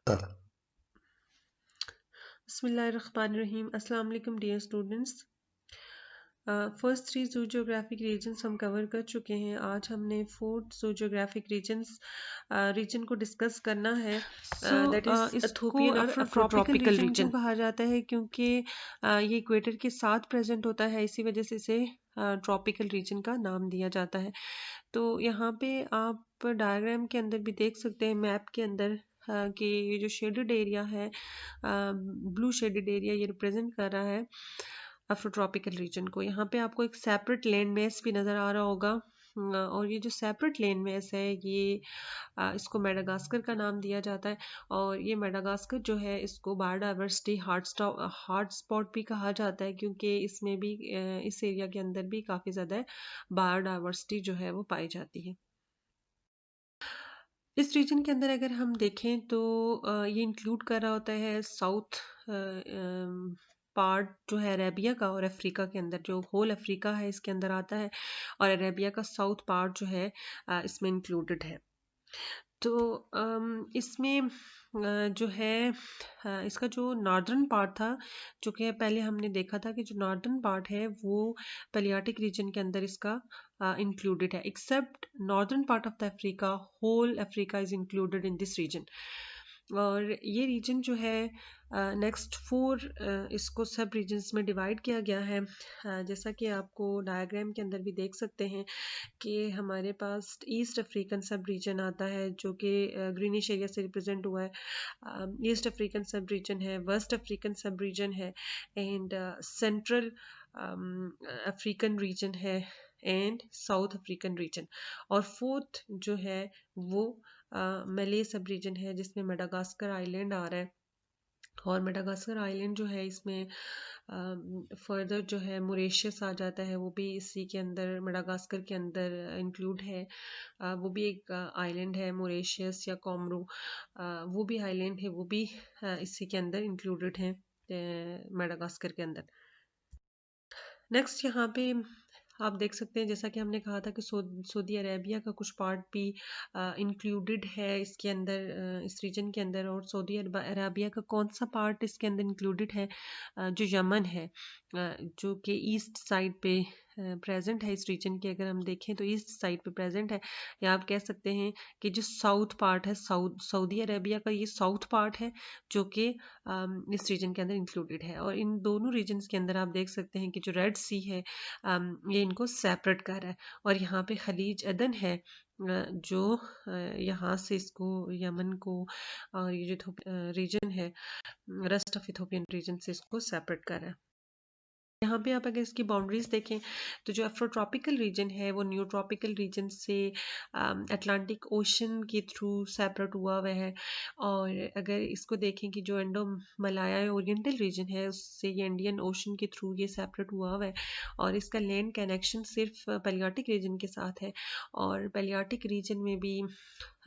बिस्मिल्लाहिर्रहमानिर्रहीम। अस्सलाम वालेकुम डियर स्टूडेंट्स। फर्स्ट 3 जू जियोग्राफिक रीजन्स हम कवर कर चुके हैं। आज हमने फोर्थ जू जियोग्राफिक रीजन को डिस्कस करना है। दैट इज इसको एथोपियन और अफ्रोट्रॉपिकल अफ्रोट्रॉपिकल रीजन क्यों रीजन। कहा जाता है, क्योंकि ये इक्वेटर के साथ प्रेजेंट होता है, इसी वजह से इसे ट्रॉपिकल रीजन का नाम दिया जाता है। तो यहाँ पे आप डायग्राम के अंदर भी देख सकते हैं, मैप के अंदर कि ये जो शेडेड एरिया है, ब्लू शेडेड एरिया, ये रिप्रेजेंट कर रहा है अफ्रोट्रॉपिकल रीजन को। यहाँ पे आपको एक सेपरेट लैंड मैस भी नज़र आ रहा होगा। और ये जो सेपरेट लैंड मैस है, ये इसको मेडागास्कर का नाम दिया जाता है। और ये मेडागास्कर जो है, इसको बायोडाइवर्सिटी हॉट स्पॉट भी कहा जाता है, क्योंकि इसमें भी इस एरिया के अंदर भी काफ़ी ज़्यादा बायोडाइवर्सिटी जो है वो पाई जाती है। इस रीजन के अंदर अगर हम देखें तो ये इंक्लूड कर रहा होता है साउथ पार्ट जो है अरेबिया का, और अफ्रीका के अंदर जो होल अफ्रीका है इसके अंदर आता है, और अरेबिया का साउथ पार्ट जो है इसमें इंक्लूडेड है। तो इसमें जो है इसका जो नॉर्दर्न पार्ट था, जो कि पहले हमने देखा था कि जो नॉर्दर्न पार्ट है वो पैलियाटिक रीजन के अंदर इसका इंक्लूडेड है। Except northern part of the Africa, whole Africa is included in this region. और ये रीजन जो है नेक्स्ट 4 इसको सब रीजन्स में डिवाइड किया गया है। जैसा कि आपको डायग्राम के अंदर भी देख सकते हैं कि हमारे पास ईस्ट अफ्रीकन सब रीजन आता है, जो कि ग्रीनिश एरिया से रिप्रेजेंट हुआ है। ईस्ट अफ्रीकन सब रीजन है, वेस्ट अफ्रीकन सब रीजन है, एंड सेंट्रल अफ्रीकन रीजन है, एंड साउथ अफ्रीकन रीजन। और फोर्थ जो है वो मले सब रीजन है, जिसमें मेडागास्कर आइलैंड आ रहा है। और मेडागास्कर आइलैंड जो है, इसमें फर्दर जो है मोरेशियस आ जाता है, वो भी इसी के अंदर मेडागास्कर के अंदर इंक्लूड है। वो भी एक आइलैंड है, मोरेशियस या कोमरो, वो भी आइलैंड है, वो भी इसी के अंदर इंक्लूडेड है मेडागास्कर के अंदर। नेक्स्ट यहाँ पे आप देख सकते हैं, जैसा कि हमने कहा था कि सऊदी अरेबिया का कुछ पार्ट भी इंक्लूडेड है इसके अंदर, इस रीजन के अंदर। और सऊदी अरेबिया का कौन सा पार्ट इसके अंदर इंक्लूडेड है? जो यमन है, जो कि ईस्ट साइड पे प्रेजेंट है। इस रीजन के अगर हम देखें तो ईस्ट साइड पे प्रेजेंट है, या आप कह सकते हैं कि जो साउथ पार्ट है, सऊदी अरेबिया का ये साउथ पार्ट है, जो कि इस रीजन के अंदर इंक्लूडेड है। और इन दोनों रीजन्स के अंदर आप देख सकते हैं कि जो रेड सी है, ये इनको सेपरेट कर रहा है। और यहाँ पे खलीज अदन है, जो यहाँ से इसको यमन को, और ये जो रीजन है रेस्ट ऑफ इथोपियन रीजन से इसको सेपरेट कर रहा है। यहाँ पे आप अगर इसकी बाउंड्रीज देखें तो जो अफ्रोट्रॉपिकल रीजन है वो न्यू ट्रॉपिकल रीजन से अटलांटिक ओशन के थ्रू सेपरेट हुआ हुआ है। और अगर इसको देखें कि जो इंडो मलाया ओरिएंटल रीजन है, उससे ये इंडियन ओशन के थ्रू ये सेपरेट हुआ हुआ है। और इसका लैंड कनेक्शन सिर्फ पैलियाटिक रीजन के साथ है। और पैलियाटिक रीजन में भी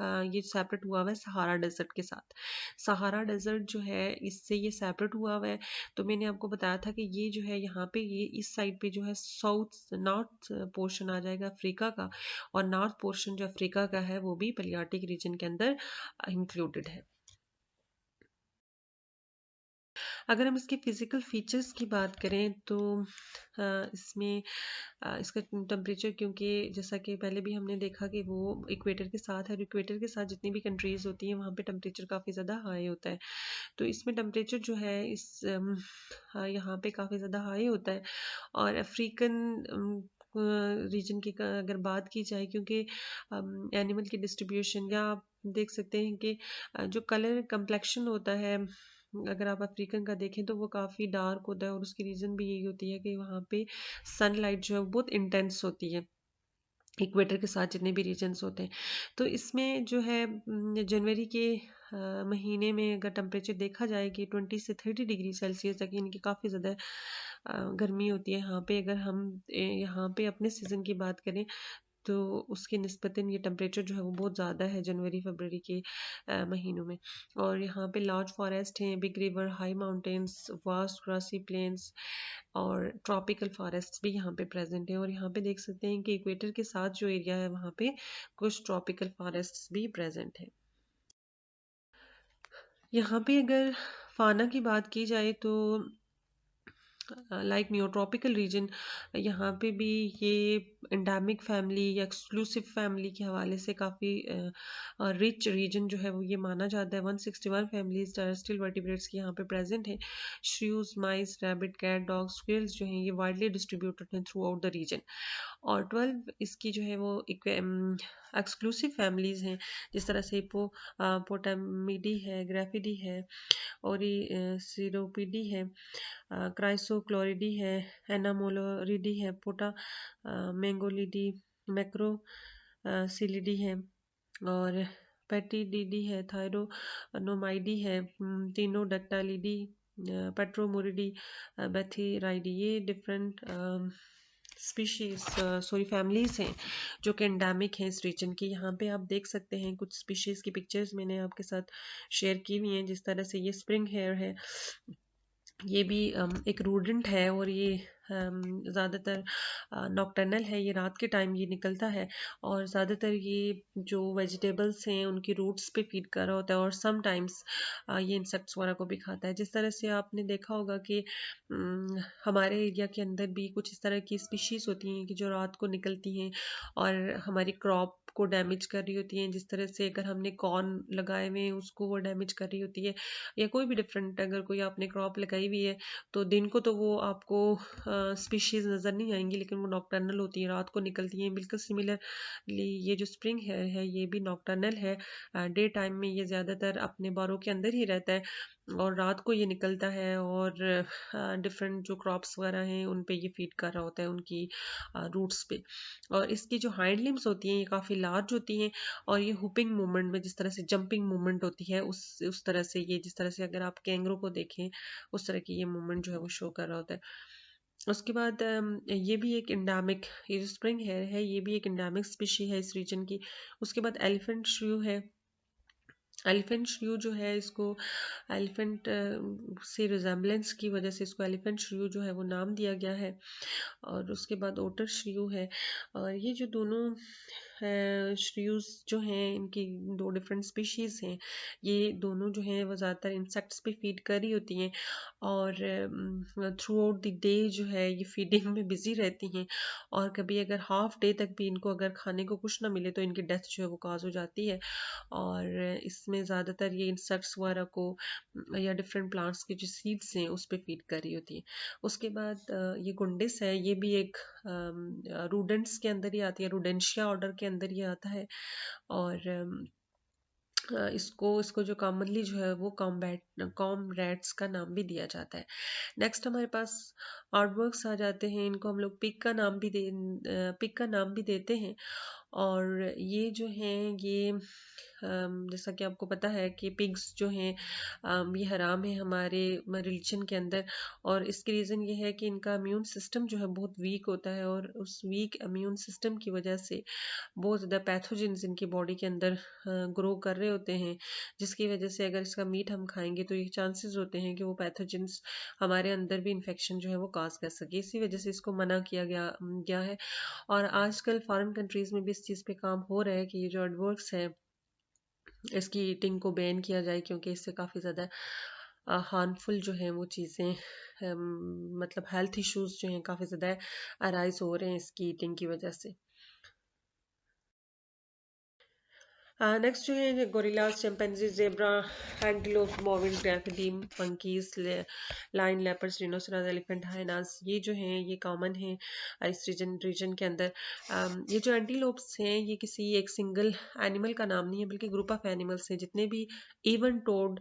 ये सेपरेट हुआ हुआ है सहारा डेजर्ट के साथ। सहारा डेजर्ट जो है, इससे ये सेपरेट हुआ हुआ है। तो मैंने आपको बताया था कि ये जो है यहाँ पे, ये इस साइड पे जो है साउथ नॉर्थ पोर्शन आ जाएगा अफ्रीका का, और नॉर्थ पोर्शन जो अफ्रीका का है वो भी पैलियाटिक रीजन के अंदर इंक्लूडेड है। अगर हम इसके फिजिकल फीचर्स की बात करें तो इसमें इसका टेम्परेचर, क्योंकि जैसा कि पहले भी हमने देखा कि वो इक्वेटर के साथ है, और इक्वेटर के साथ जितनी भी कंट्रीज होती हैं वहाँ पे टेम्परेचर काफ़ी ज़्यादा हाई होता है। तो इसमें टेम्परेचर जो है इस यहाँ पे काफ़ी ज़्यादा हाई होता है। और अफ्रीकन रीजन की अगर बात की जाए, क्योंकि एनिमल की डिस्ट्रीब्यूशन, या आप देख सकते हैं कि जो कलर कम्प्लेक्शन होता है, अगर आप अफ्रीकन का देखें तो वो काफ़ी डार्क होता है। और उसकी रीज़न भी यही होती है कि वहाँ पे सनलाइट जो है वो बहुत इंटेंस होती है, इक्वेटर के साथ जितने भी रीजन्स होते हैं। तो इसमें जो है जनवरी के महीने में अगर टेम्परेचर देखा जाए कि 20 से 30 डिग्री सेल्सियस तक इनकी काफ़ी ज़्यादा गर्मी होती है यहाँ पे। अगर हम यहाँ पे अपने सीज़न की बात करें तो उसके निस्बतन ये टेम्परेचर जो है वो बहुत ज़्यादा है जनवरी फरवरी के महीनों में। और यहाँ पे लार्ज फॉरेस्ट हैं, big river, high mountains, vast grassy plains, और ट्रॉपिकल फॉरेस्ट भी यहाँ पे प्रेजेंट है। और यहाँ पे देख सकते हैं कि इक्वेटर के साथ जो एरिया है वहाँ पे कुछ ट्रॉपिकल फॉरेस्ट भी प्रेजेंट है। यहाँ पे अगर फाना की बात की जाए तो लाइक नियोट्रॉपिकल रीजन, यहाँ पे भी ये एंडेमिक फैमिली या एक्सक्लूसिव फैमिली के हवाले से काफ़ी रिच रीजन जो है वो ये माना जाता है। 161 फैमिलीज टेरेस्ट्रियल वर्टिब्रेट्स की यहाँ पे प्रेजेंट है। श्रीव्स, माइस, रैबिट, कैट, डॉग, स्क्विरल्स जो हैं ये वाइडली डिस्ट्रीब्यूटेड हैं थ्रू आउट द रीजन। और 12 इसकी जो है वो एक्सक्लूसिव फैमिलीज हैं, जिस तरह से पोटामिडी है, ग्राफिडी है, और सीरोपिडी है, क्राइसोक्लोरिडी है, एनामोलोरिडी है, मैंगोलिडी, मैक्रो सिलिडी है, और पेटिडिडी है, थायरोनोमाइडी है, तीनोडक्टालिडी, पेट्रोमुरिडी, बेथीराइडी। ये डिफरेंट स्पीशीज सॉरी फैमिलीज हैं जो कि एंडेमिक हैं इस रीजन की। यहाँ पे आप देख सकते हैं कुछ स्पीशीज की पिक्चर्स मैंने आपके साथ शेयर की हुई हैं। जिस तरह से ये स्प्रिंग हेयर है, ये भी एक रूडेंट है, और ये ज़्यादातर नॉक्टर्नल है, ये रात के टाइम ये निकलता है, और ज़्यादातर ये जो वेजिटेबल्स हैं उनकी रूट्स पे फीड कर रहा होता है, और समटाइम्स ये इंसेक्ट्स वगैरह को भी खाता है। जिस तरह से आपने देखा होगा कि हमारे एरिया के अंदर भी कुछ इस तरह की स्पीशीज़ होती हैं कि जो रात को निकलती हैं और हमारी क्रॉप को डैमेज कर रही होती हैं। जिस तरह से अगर हमने कॉर्न लगाए हुए हैं उसको वो डैमेज कर रही होती है, या कोई भी डिफरेंट अगर कोई आपने क्रॉप लगाई हुई है तो दिन को तो वो आपको स्पीशीज नज़र नहीं आएंगी, लेकिन वो नॉक्टर्नल होती है, रात को निकलती हैं। बिल्कुल सिमिलरली ये जो स्प्रिंग हेयर है ये भी नॉक्टर्नल है। डे टाइम में ये ज़्यादातर अपने बारों के अंदर ही रहता है, और रात को ये निकलता है, और डिफरेंट जो क्रॉप्स वगैरह हैं उन पे ये फीड कर रहा होता है, उनकी रूट्स पे। और इसकी जो हाइंड लिम्स होती हैं ये काफ़ी लार्ज होती हैं, और ये हुपिंग मूवमेंट में जिस तरह से जंपिंग मूवमेंट होती है उस तरह से ये, जिस तरह से अगर आप कैंगरू को देखें उस तरह की ये मूवमेंट जो है वो शो कर रहा होता है। उसके बाद ये भी एक एंडेमिक, ये जो स्प्रिंग हेयर है ये भी एक एंडेमिक स्पीशी है इस रीजन की। उसके बाद एलिफेंट श्रू है। एलिफेंट श्रू जो है इसको एलिफेंट से रिजेम्बलेंस की वजह से इसको एलिफेंट श्रू जो है वो नाम दिया गया है। और उसके बाद ओटर श्रू है। और ये जो दोनों श्रियूज जो हैं इनकी दो डिफरेंट स्पीशीज़ हैं, ये दोनों जो हैं वो ज़्यादातर इंसेक्ट्स पे फीड कर रही होती हैं, और थ्रू आउट द डे जो है ये फीडिंग में बिजी रहती हैं, और कभी अगर हाफ डे तक भी इनको अगर खाने को कुछ ना मिले तो इनकी डेथ जो है वो काज हो जाती है। और इसमें ज़्यादातर ये इंसेक्ट्स वगैरह को या डिफरेंट प्लांट्स के जो सीड्स हैं उस पर फीड कर रही होती है। उसके बाद ये गुंडिस है, ये भी एक रूडेंट्स के अंदर ही आती है, रूडेंशिया ऑर्डर के अंदर ही आता है। और इसको जो कॉमनली जो है वो कॉमरेट्स का नाम भी दिया जाता है। नेक्स्ट हमारे पास आर्टवर्क्स आ जाते हैं। इनको हम लोग पिक का नाम भी देते हैं। और ये जो हैं ये जैसा कि आपको पता है कि पिग्स जो हैं ये हराम है हमारे रिलीजन के अंदर, और इसकी रीज़न ये है कि इनका इम्यून सिस्टम जो है बहुत वीक होता है, और उस वीक इम्यून सिस्टम की वजह से बहुत ज़्यादा पैथोजेंस इनकी बॉडी के अंदर ग्रो कर रहे होते हैं, जिसकी वजह से अगर इसका मीट हम खाएंगे तो ये चांसेस होते हैं कि वो पैथोजेंस हमारे अंदर भी इन्फेक्शन जो है वो काज कर सके। इसी वजह से इसको मना किया गया है। और आजकल फॉरेन कंट्रीज में भी इस चीज़ पे काम हो रहा है कि ये जो एडवर्क्स है इसकी ईटिंग को बैन किया जाए, क्योंकि इससे काफ़ी ज़्यादा हार्मफुल जो हैं वो चीज़ें मतलब हेल्थ इश्यूज जो हैं काफ़ी ज़्यादा अराइज हो रहे हैं इसकी ईटिंग की वजह से। नेक्स्ट जो है gorillas, chimpanzees, zebra, antelope, bovines, giraffidae, monkeys, lion, leopards, rhinoceros, elephant, hyenas, ये जो हैं ये कॉमन हैं इस रीजन के अंदर। ये जो एंटीलोप्स हैं ये किसी एक सिंगल एनिमल का नाम नहीं है, बल्कि ग्रुप ऑफ एनिमल्स हैं। जितने भी इवन टोड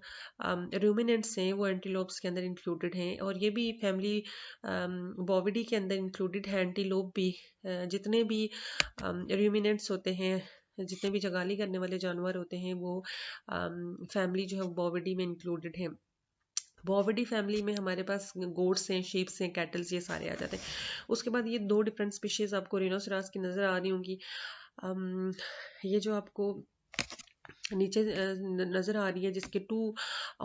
रूमिनेंट्स हैं वो एंटीलोप्स के अंदर इंक्लूडेड हैं, और ये भी फैमिली बॉविडी के अंदर इंक्लूडेड है एंटीलोप भी। जितने भी रूमिनेंट्स होते हैं, जितने भी जगाली करने वाले जानवर होते हैं वो फैमिली जो है बॉविडी में इंक्लूडेड है। बॉविडी फैमिली में हमारे पास गोट्स हैं, शीप्स हैं, कैटल्स, ये सारे आ जाते हैं। उसके बाद ये दो डिफरेंट स्पीशीज आपको रिनोसेरास की नजर आ रही होंगी। ये जो आपको नीचे नजर आ रही है जिसके 2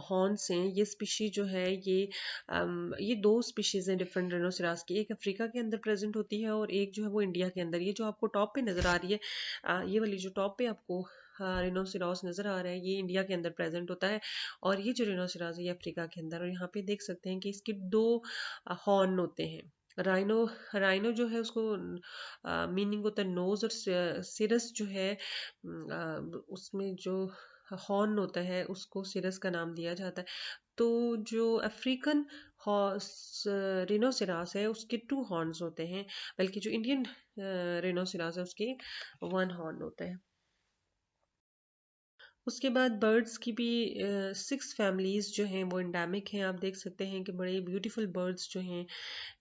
हॉर्न्स हैं। ये स्पीशीज जो है ये 2 स्पीशीज हैं डिफरेंट रिनोसेरास की। एक अफ्रीका के अंदर प्रेजेंट होती है और एक जो है वो इंडिया के अंदर। ये जो आपको टॉप पे नजर आ रही है, ये वाली जो टॉप पे आपको रिनोसेरास नजर आ रहा है, ये इंडिया के अंदर प्रेजेंट होता है और ये जो रिनोसेरास है ये अफ्रीका के अंदर। और यहाँ पे देख सकते हैं कि इसके 2 हॉर्न होते हैं। राइनो राइनो जो है उसको मीनिंग होता है नोज, और सिरस जो है उसमें जो हॉर्न होता है उसको सिरस का नाम दिया जाता है। तो जो अफ्रीकन रिनोसेरास है उसके 2 हॉर्न्स होते हैं, बल्कि जो इंडियन रिनोसेरास है उसके 1 हॉर्न होता है। उसके बाद बर्ड्स की भी 6 फैमिलीज जो हैं वो एंडेमिक हैं। आप देख सकते हैं कि बड़े ब्यूटीफुल बर्ड्स जो हैं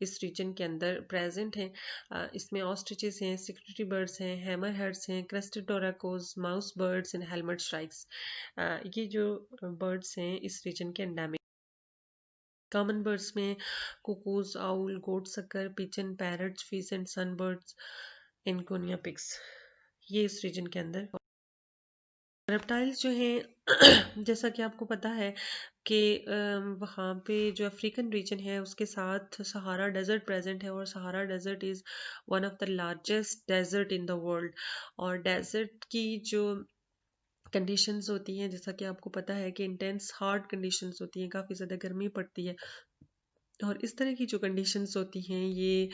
इस रीजन के अंदर प्रेजेंट हैं। इसमें ऑस्ट्रिचेस हैं, सिक्योरिटी बर्ड्स हैं, हैमर हेड्स हैं, crested turacos, mouse birds and helmet shrikes. ये जो बर्ड्स हैं इस रीजन के एंडेमिक। कॉमन बर्ड्स में cuckoos, owl, goat sucker, pigeon, parrots, pheasant, sunbirds, इनकोनिया पिग्स, ये इस रीजन के अंदर। रेप्टाइल्स जो हैं जैसा कि आपको पता है कि वहाँ पे जो अफ्रीकन रीजन है उसके साथ सहारा डेजर्ट प्रेजेंट है, और Sahara desert is one of the largest desert in the world. और डेजर्ट की जो कंडीशंस होती हैं, जैसा कि आपको पता है कि इंटेंस हार्ड कंडीशंस होती हैं, काफ़ी ज़्यादा गर्मी पड़ती है। और इस तरह की जो कंडीशंस होती हैं ये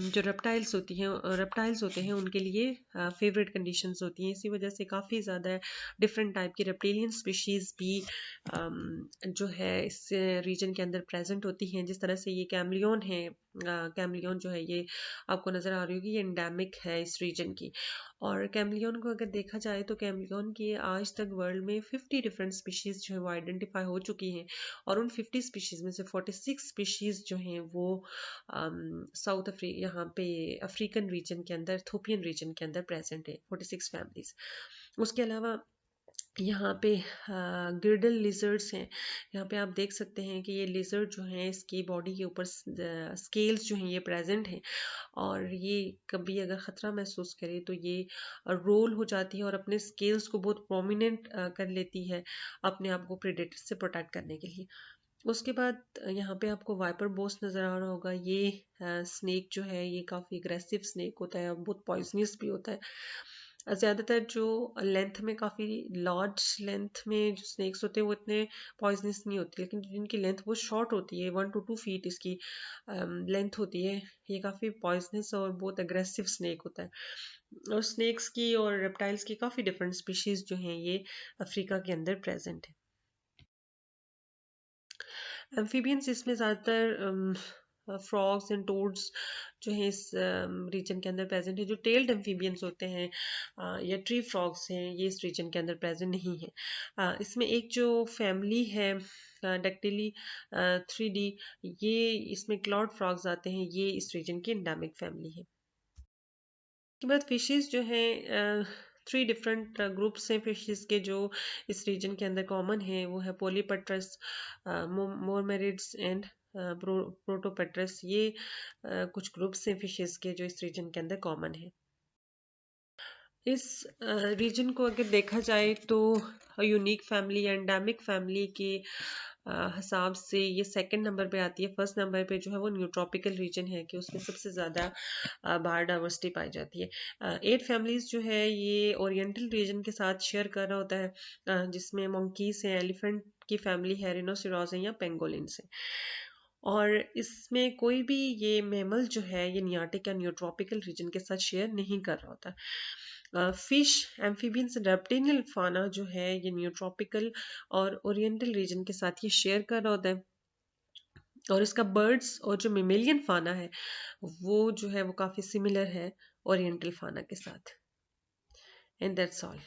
जो रेप्टाइल्स होते हैं उनके लिए फेवरेट कंडीशंस होती हैं। इसी वजह से काफ़ी ज़्यादा डिफरेंट टाइप की रेप्टिलियन स्पीशीज़ भी जो है इस रीजन के अंदर प्रेजेंट होती हैं। जिस तरह से ये कैमलियन है, कैमलियन जो है ये आपको नज़र आ रही होगी, ये एंडेमिक है इस रीजन की। और कैमलियन को अगर देखा जाए तो कैमलियन की आज तक वर्ल्ड में 50 डिफरेंट स्पीशीज़ जो है वो आइडेंटिफाई हो चुकी हैं, और उन 50 स्पीशीज़ में से 46 स्पीशीज़ जो हैं वो साउथ यहाँ पे अफ्रीकन रीजन के अंदर, इथोपियन रीजन के अंदर प्रेजेंट है 46 फैमिलीज। उसके अलावा यहाँ पे गिर्डल लिजर्ड्स हैं। यहाँ पे आप देख सकते हैं कि ये लिजर्ड जो हैं इसकी बॉडी के ऊपर स्केल्स जो हैं ये प्रेजेंट हैं, और ये कभी अगर ख़तरा महसूस करे तो ये रोल हो जाती है और अपने स्केल्स को बहुत प्रोमिनेंट कर लेती है अपने आप को प्रेडेटर से प्रोटेक्ट करने के लिए। उसके बाद यहाँ पे आपको वाइपर बोस नज़र आ रहा होगा। ये स्नेक जो है ये काफ़ी अग्रेसिव स्नेक होता है और बहुत पॉइजनस भी होता है। ज़्यादातर जो लेंथ में काफ़ी लार्ज लेंथ में जो स्नेक्स होते हैं वो इतने पॉइजनस नहीं होती, लेकिन जिनकी लेंथ बहुत शॉर्ट होती है, 1 to 2 फीट इसकी लेंथ होती है, ये काफ़ी पॉइजनस और बहुत अग्रेसिव स्नेक होता है। और स्नेक्स की और रेप्टाइल्स की काफ़ी डिफरेंट स्पीशीज़ जो हैं ये अफ्रीका के अंदर प्रेजेंट है। एम्फीबियंस इसमें ज़्यादातर फ्रॉग्स एंड टोड्स जो है इस रीजन के अंदर प्रेजेंट है। जो टेल्ड एम्फीबियंस होते हैं या ट्री फ्रॉग्स हैं ये इस रीजन के अंदर प्रेजेंट नहीं है। इसमें एक जो फैमिली है डक्टिली 3D, ये इसमें क्लॉड फ्रॉग्स आते हैं, ये इस रीजन की एंडेमिक फैमिली है। के बाद फिशेस जो हैं 3 डिफरेंट ग्रुप्स हैं फिशेस के जो इस रीजन के अंदर कॉमन है। वो है पोलीपट्रस, मोरमेरिड्स एंड प्रोटोपेट्रस। ये कुछ ग्रुप्स हैं फिशेस के जो इस रीजन के अंदर कॉमन है। इस रीजन को अगर देखा जाए तो यूनिक फैमिली, एंडेमिक फैमिली के हिसाब से ये सेकंड नंबर पे आती है। फर्स्ट नंबर पे जो है वो न्यूट्रॉपिकल रीजन है कि उसमें सबसे ज़्यादा बायोडाइवर्सिटी पाई जाती है। 8 फैमिलीज जो है ये ओरिएंटल रीजन के साथ शेयर कर रहा होता है, जिसमें मंकीज हैं, एलिफेंट की फैमिली है, रिनोसिरोज है या पेंगोलिन्स है। और इसमें कोई भी ये मैमल जो है ये नियाटिक या न्यूट्रॉपिकल रीजन के साथ शेयर नहीं कर रहा होता। फिश, एम्फीबियंस, रेप्टिलियन फाना जो है ये न्यूट्रॉपिकल और ओरिएंटल रीजन के साथ ये शेयर कर रहा होता है। और इसका बर्ड्स और जो मेमेलियन फाना है वो जो है वो काफी सिमिलर है ओरिएंटल फाना के साथ। And that's all.